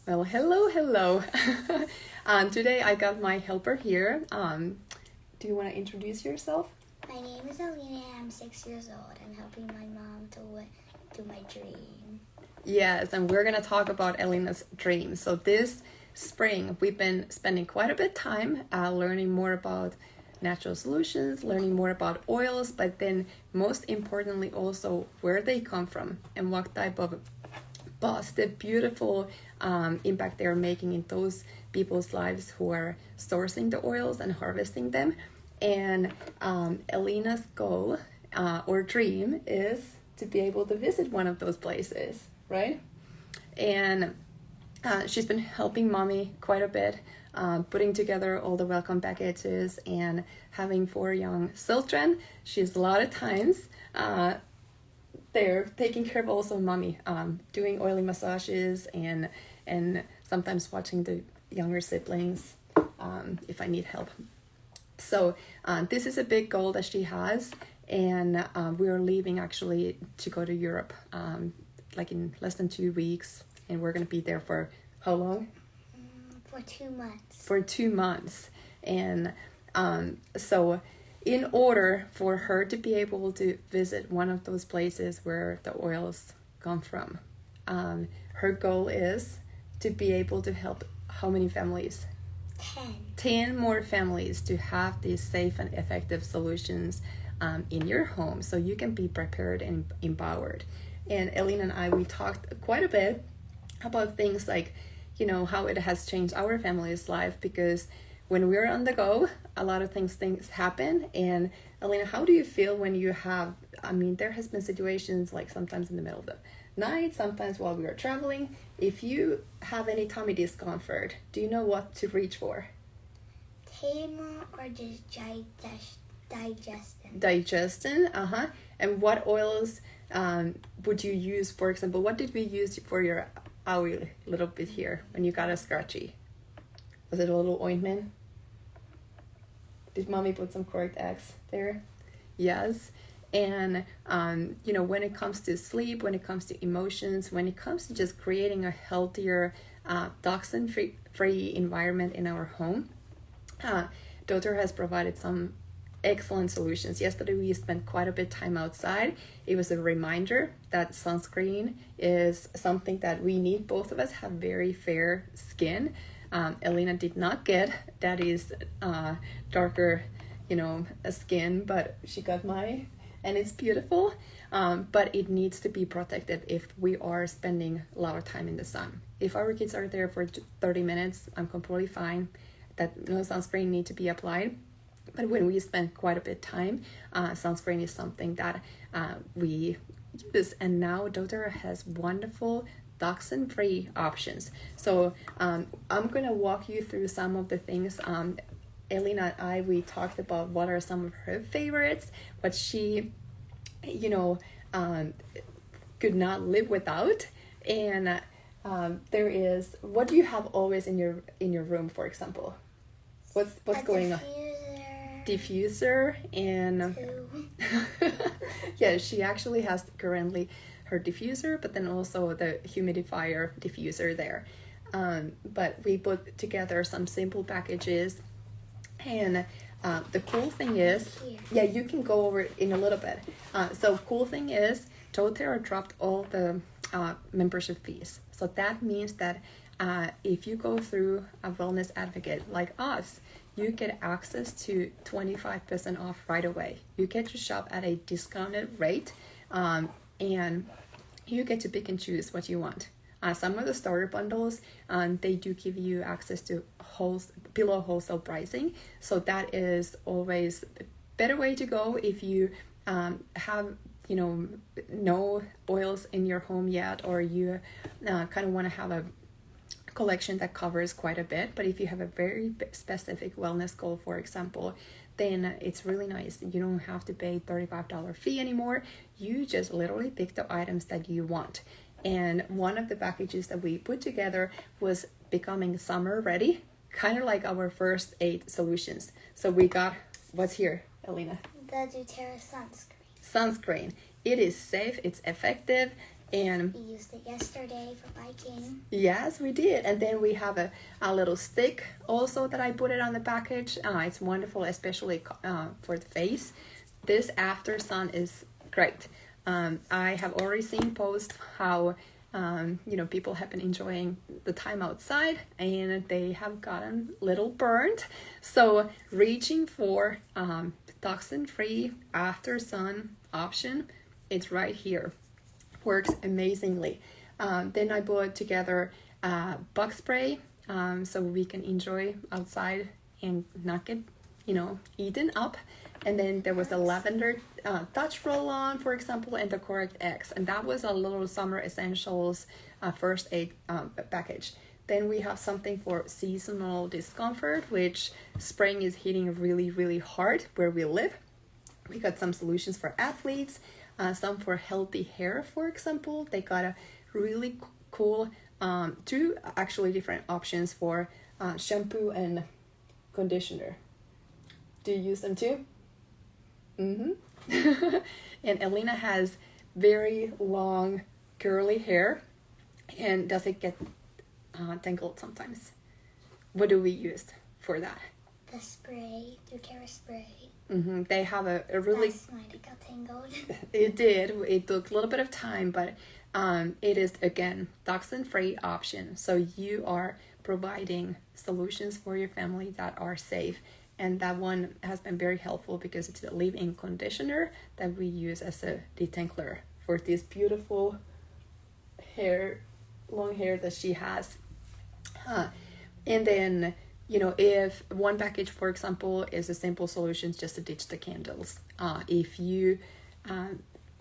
Well, hello. Today I got my helper here. Do you want to introduce yourself? My name is Elina and I'm 6 years old. I'm helping my mom to do my dream. Yes, and we're going to talk about Elina's dream. So this spring, we've been spending quite a bit of time learning more about natural solutions, learning more about oils, but then most importantly also where they come from and what type of positive, beautiful impact they are making in those people's lives who are sourcing the oils and harvesting them. And Elina's goal or dream is to be able to visit one of those places, right? And she's been helping mommy quite a bit, putting together all the welcome packages and having 4 young children. She's a lot of times they're taking care of also mommy, doing oily massages and sometimes watching the younger siblings if I need help. So this is a big goal that she has, and we are leaving actually to go to Europe like in less than 2 weeks, and we're going to be there for how long? For 2 months. For 2 months. And so in order for her to be able to visit one of those places where the oils come from, her goal is to be able to help how many families? 10 more families to have these safe and effective solutions in your home so you can be prepared and empowered. And Elina and I, we talked quite a bit about things like, you know, how it has changed our family's life, because when we're on the go, a lot of things happen. And Elina, how do you feel when you have, there has been situations like sometimes in the middle of the night, sometimes while we are traveling. If you have any tummy discomfort, do you know what to reach for? Tamo or just digestin. Digestin, And what oils would you use, for example? What did we use for your owl little bit here when you got a scratchy? Was it a little ointment? Did mommy put some correct X there? Yes. And, when it comes to sleep, when it comes to emotions, when it comes to just creating a healthier, toxin-free environment in our home, Daughter has provided some excellent solutions. Yesterday we spent quite a bit of time outside. It was a reminder that sunscreen is something that we need. Both of us have very fair skin. Elina did not get Daddy's darker, skin, but she got mine, and it's beautiful. But it needs to be protected if we are spending a lot of time in the sun. If our kids are there for 30 minutes, I'm completely fine. That no sunscreen need to be applied. But when we spend quite a bit of time, sunscreen is something that we use. And now Daughter has wonderful toxin-free options. So I'm going to walk you through some of the things. Elina and I, we talked about what are some of her favorites, what she, could not live without. And there is, what do you have always in your room, for example? What's going on? Diffuser and yeah, she actually has currently her diffuser, but then also the humidifier diffuser there. But we put together some simple packages, and the cool thing is, yeah, you can go over it in a little bit. So cool thing is, doTERRA dropped all the membership fees. So that means that if you go through a wellness advocate like us, you get access to 25% off right away. You get to shop at a discounted rate, and you get to pick and choose what you want. Some of the starter bundles, they do give you access to below wholesale pricing. So that is always a better way to go if you have no oils in your home yet, or you kind of want to have a collection that covers quite a bit. But if you have a very specific wellness goal, for example, then it's really nice. You don't have to pay $35 fee anymore. You just literally pick the items that you want. And one of the packages that we put together was becoming summer ready, kind of like our first 8 solutions. So we got, what's here, Elina? The doTERRA sunscreen. Sunscreen. It is safe, it's effective, And we used it yesterday for biking. Yes, we did. And then we have a little stick also that I put it on the package. It's wonderful, especially for the face. This after sun is great. I have already seen posts how people have been enjoying the time outside and they have gotten little burnt. So reaching for toxin-free after sun option, it's right here. Works amazingly. Then I put together bug spray so we can enjoy outside and not get eaten up. And then there was a lavender touch roll-on, for example, and the Correct X. And that was a little summer essentials first aid package. Then we have something for seasonal discomfort, which spring is hitting really, really hard where we live. We got some solutions for athletes, some for healthy hair, for example. They got a really cool, two actually different options for shampoo and conditioner. Do you use them too? Mm-hmm. And Elina has very long curly hair, and does it get tangled sometimes? What do we use for that? The spray, doTERRA spray. Mm-hmm. They have a really... Last night it got tangled. It did. It took a little bit of time, but it is, again, toxin-free option. So you are providing solutions for your family that are safe. And that one has been very helpful because it's a leave-in conditioner that we use as a detangler for this beautiful hair, long hair that she has. And then, if one package, for example, is a simple solution just to ditch the candles. If you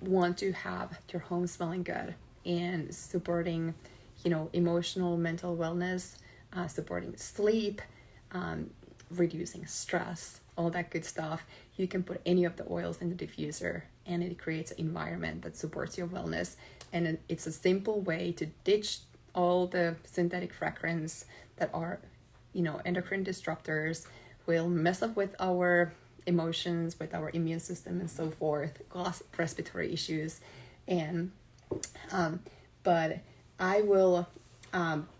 want to have your home smelling good and supporting, emotional, mental wellness, supporting sleep, reducing stress, all that good stuff, you can put any of the oils in the diffuser and it creates an environment that supports your wellness. And it's a simple way to ditch all the synthetic fragrance that are, endocrine disruptors, will mess up with our emotions, with our immune system and so forth, cause respiratory issues. And but I will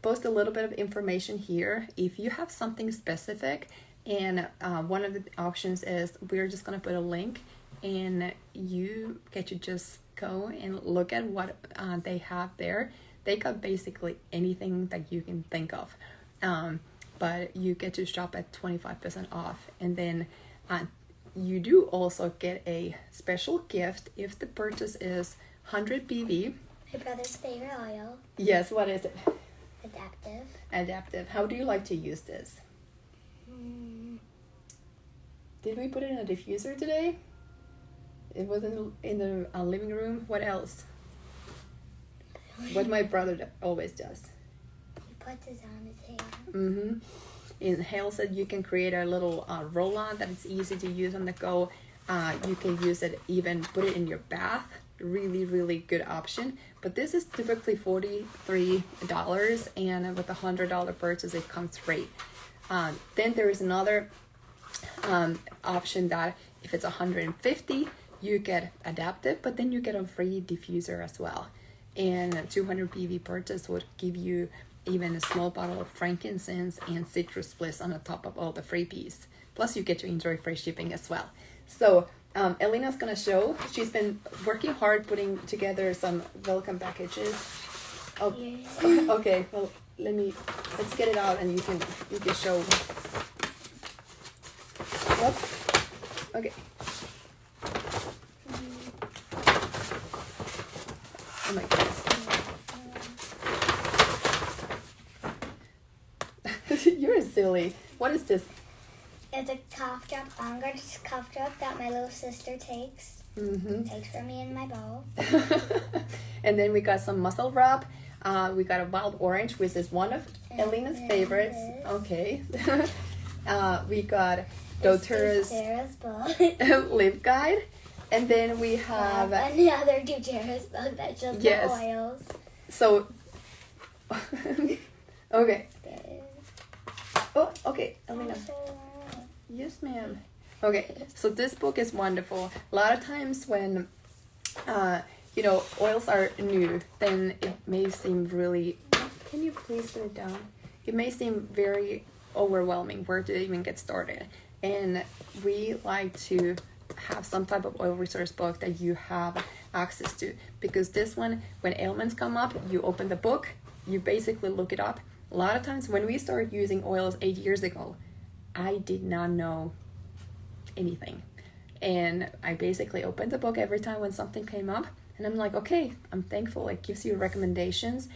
post a little bit of information here if you have something specific. And one of the options is we're just going to put a link and you get to just go and look at what they have there. They got basically anything that you can think of, but you get to shop at 25% off. And then you do also get a special gift if the purchase is 100 BV. My brother's favorite oil. Yes, what is it? Adaptive. How do you like to use this? Did we put it in a diffuser today? It was in the living room. What else? What my brother always does. He puts it on his hair. Mm-hmm. And Hale said you can create a little roll-on that is easy to use on the go. You can use it, even put it in your bath. Really, really good option. But this is typically $43, and with a $100 purchase, it comes free. Then there is another option that if it's $150, you get adaptive, but then you get a free diffuser as well. And a 200 PV purchase would give you even a small bottle of frankincense and citrus bliss on the top of all the freebies. Plus, you get to enjoy free shipping as well. So Elina's gonna show. She's been working hard putting together some welcome packages. Oh, okay. Well, let's get it out and you can show. Yep. Okay. Oh my goodness. You're silly. What is this? It's a cough drop, on-guard cough drop that my little sister takes. Mm-hmm. Takes from me in my bowl. And then we got some muscle rub. We got a wild orange, which is one of Elina's favorites. Okay. We got doTERRA's lip guide. And then we have another doTERRA's book that shows the oils. So, okay. Oh, okay, Elina. Yes, ma'am. Okay, so this book is wonderful. A lot of times when, oils are new, then it may seem really, can you please put it down? It may seem very overwhelming where to even get started. And we like to have some type of oil resource book that you have access to, because this one, when ailments come up, you open the book, you basically look it up. A lot of times when we started using oils 8 years ago, I did not know anything. And I basically opened the book every time when something came up, and I'm like, okay, I'm thankful. It gives you recommendations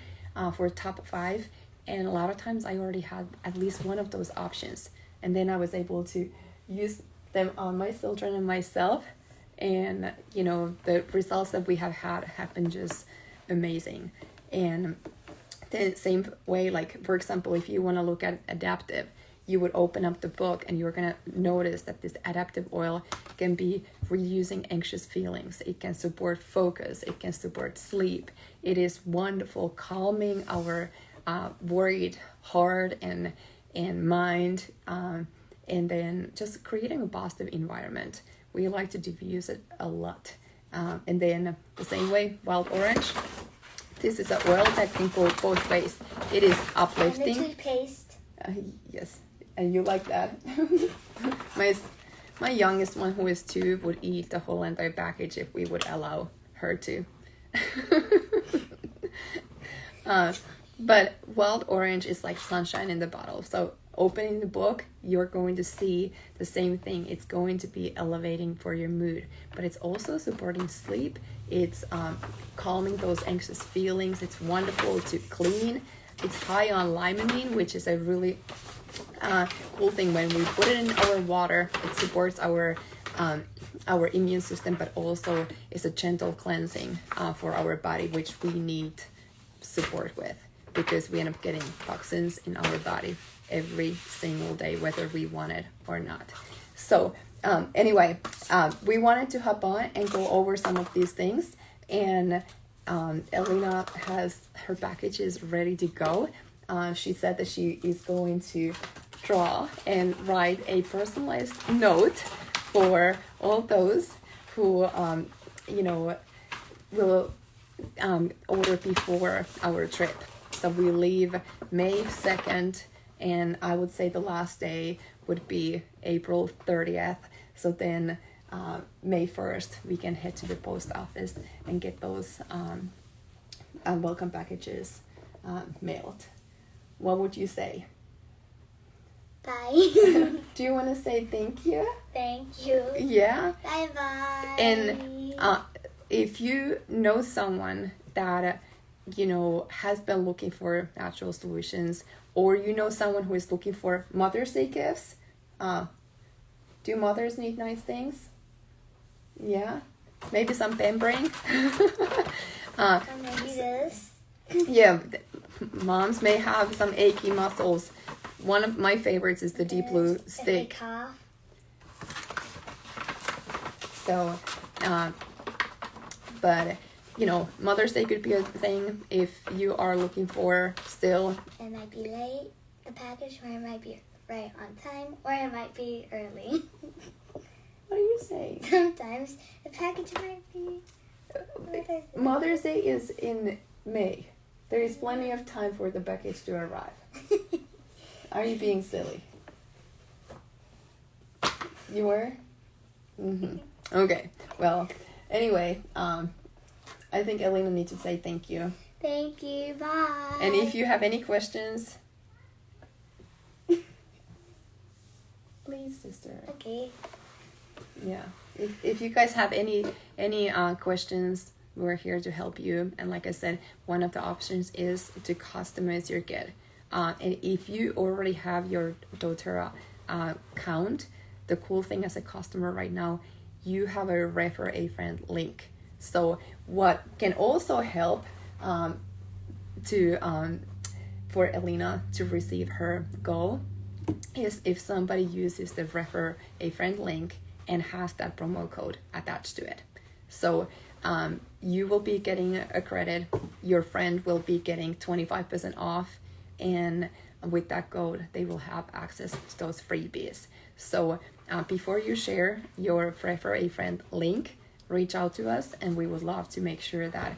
for top 5, and a lot of times I already had at least one of those options, and then I was able to use them on my children and myself, and the results that we have had have been just amazing. And the same way, like for example, if you want to look at adaptive, you would open up the book and you're going to notice that this adaptive oil can be reducing anxious feelings. It can support focus. It can support sleep. It is wonderful, calming our worried heart and mind, and then just creating a positive environment. We like to diffuse it a lot. And then the same way, wild orange. This is an oil that can go both ways. It is uplifting. And the toothpaste. Yes, and you like that. My youngest one, who is 2, would eat the whole entire package if we would allow her to. But wild orange is like sunshine in the bottle. So opening the book, you're going to see the same thing. It's going to be elevating for your mood, but it's also supporting sleep. It's calming those anxious feelings. It's wonderful to clean. It's high on limonene, which is a really cool thing. When we put it in our water, it supports our immune system, but also is a gentle cleansing for our body, which we need support with, because we end up getting toxins in our body every single day, whether we want it or not. So anyway, we wanted to hop on and go over some of these things, and Elina has her packages ready to go. She said that she is going to draw and write a personalized note for all those who will order before our trip. So we leave May 2nd, and I would say the last day would be April 30th. So then May 1st, we can head to the post office and get those welcome packages mailed. What would you say? Bye. Do you want to say thank you? Thank you. Yeah. Bye-bye. And if you know someone that has been looking for natural solutions, or someone who is looking for Mother's Day gifts, do mothers need nice things? Yeah, maybe some pampering. Or maybe this. Yeah, moms may have some achy muscles. One of my favorites is the deep blue stick. If they cough. So, but Mother's Day could be a thing if you are looking for still. It might be late, the package, or it might be right on time, or it might be early. What are you saying? Sometimes the package might be Mother's Day is in May. There is plenty of time for the package to arrive. Are you being silly? You were? Mm-hmm. Okay. Well, anyway, I think Elina needs to say thank you. Thank you. Bye. And if you have any questions, please, sister. Okay. Yeah. If you guys have any questions, we're here to help you. And like I said, one of the options is to customize your kit. And if you already have your doTERRA account, the cool thing as a customer right now, you have a refer a friend link. So what can also help for Elina to receive her goal is if somebody uses the refer a friend link and has that promo code attached to it. So you will be getting a credit, your friend will be getting 25% off, and with that code they will have access to those freebies. So before you share your refer a friend link, reach out to us, and we would love to make sure that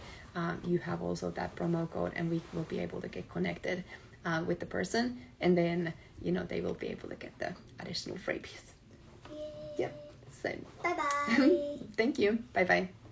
you have also that promo code, and we will be able to get connected with the person, and then they will be able to get the additional freebies. Yay. Yep. So Bye bye. thank you. Bye bye.